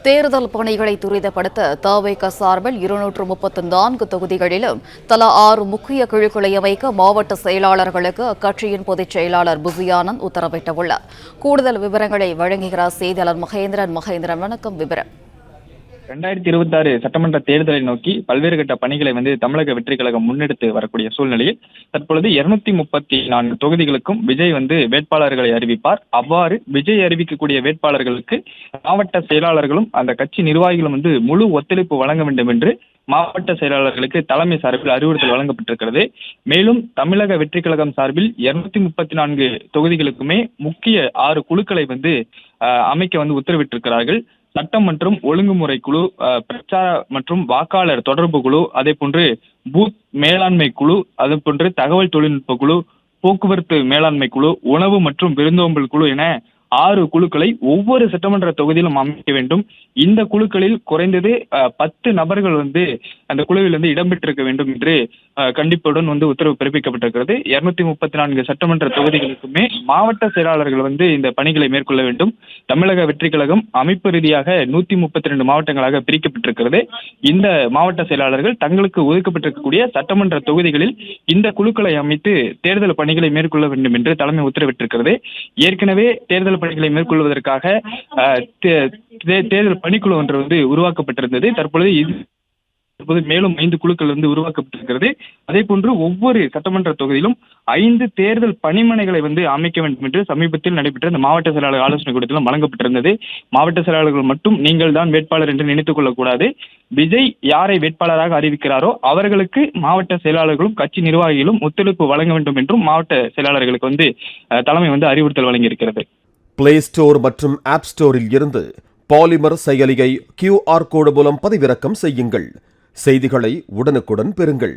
தேர்தல் பணிகளை துரிதப்படுத்த தவிக சார்பில் 234 தொகுதிகளிலும் தலா 6 முக்கிய குழுக்களை அமைக்க மாவட்ட செயலாளர்களுக்கு அக்கட்சியின் பொதுச் செயலாளர் புசியானந்த் உத்தரவிட்டுள்ளார். கூடுதல் விவரங்களை வழங்குகிறார் செய்தியாளர் மகேந்திரன். வணக்கம். விவரம். 2026 சட்டமன்ற தேர்தலை நோக்கி பல்வேறு கட்ட பணிகளை தமிழக வெற்றி கழகம் முன்னெடுத்து வரக்கூடிய சூழ்நிலையில் தற்பொழுது 234 தொகுதிகளுக்கும் விஜய் வேட்பாளர்களை அறிவிப்பார். அவ்வாறு விஜய் அறிவிக்கக்கூடிய வேட்பாளர்களுக்கு மாவட்ட செயலாளர்களும் அந்த கட்சி நிர்வாகிகளும் முழு ஒத்துழைப்பு வழங்க வேண்டும் என்று மாவட்ட செயலாளர்களுக்கு தலைமை சார்பில் அறிவுறுத்தல் வழங்கப்பட்டிருக்கிறது. மேலும் தமிழக வெற்றி கழகம் சார்பில் 234 தொகுதிகளுக்குமே முக்கிய 6 குழுக்களை அமைக்க உத்தரவிட்டிருக்கிறார்கள். சட்டம் மற்றும் ஒழுங்குமுறை குழு, பிரச்சார மற்றும் வாக்காளர் தொடர்பு குழு, அதே போன்று பூத் மேலாண்மை குழு, அதே போன்று தகவல் தொழில்நுட்ப குழு, போக்குவரத்து மேலாண்மை குழு, உணவு மற்றும் விருந்தோம்பல் குழு என 6 குழுக்களை ஒவ்வொரு சட்டமன்ற தொகுதியிலும் அமைக்க வேண்டும். இந்த குழுக்களில் குறைந்தது 10 நபர்கள் அந்த குழுவில் இடம்பெற்றிருக்க வேண்டும் என்று கண்டிப்புடன் உத்தரவு பிறப்பிக்கப்பட்டிருக்கிறது. 234 சட்டமன்ற தொகுதிகளுக்குமே மாவட்ட செயலாளர்கள் இந்த பணிகளை மேற்கொள்ள வேண்டும். தமிழக வெற்றி கழகம் அமைப்பு ரீதியாக 132 மாவட்டங்களாக பிரிக்கப்பட்டிருக்கிறது. இந்த மாவட்ட செயலாளர்கள் தங்களுக்கு ஒதுக்கப்பட்டிருக்கக்கூடிய சட்டமன்ற தொகுதிகளில் இந்த குழுக்களை அமைத்து தேர்தல் பணிகளை மேற்கொள்ள வேண்டும் என்று தலைமை உத்தரவிட்டிருக்கிறது. ஏற்கனவே தேர்தல் பணிகளை மேற்கொள்வதற்காக தேர்தல் பணிக்குழு ஒன்று உருவாக்கப்பட்டிருந்தது. தற்பொழுது மேலும் 5 குழுக்கள் உருவாக்கப்பட்டிருக்கிறது. அதே போன்று ஒவ்வொரு சட்டமன்ற தொகுதியிலும் 5 தேர்தல் பணிமனைகளை அமைக்க வேண்டும் என்று சமீபத்தில் நடைபெற்ற இந்த மாவட்ட செயலாளர் ஆலோசனை கூட்டத்திலும் வழங்கப்பட்டிருந்தது. மாவட்ட செயலாளர்கள் மட்டும் நீங்கள் தான் வேட்பாளர் என்று நினைத்துக் கொள்ளக்கூடாது. விஜய் யாரை வேட்பாளராக அறிவிக்கிறாரோ அவர்களுக்கு மாவட்ட செயலாளர்களும் கட்சி நிர்வாகிகளும் ஒத்துழைப்பு வழங்க வேண்டும் என்றும் மாவட்ட செயலாளர்களுக்கு தலைமை அறிவுறுத்தல் வழங்கியிருக்கிறது. பிளே ஸ்டோர் மற்றும் ஆப் ஸ்டோரில் இருந்து பாலிமர் செயலியை QR கோடு மூலம் பதிவிறக்கம் செய்யுங்கள். செய்திகளை உடனுக்குடன் பெறுங்கள்.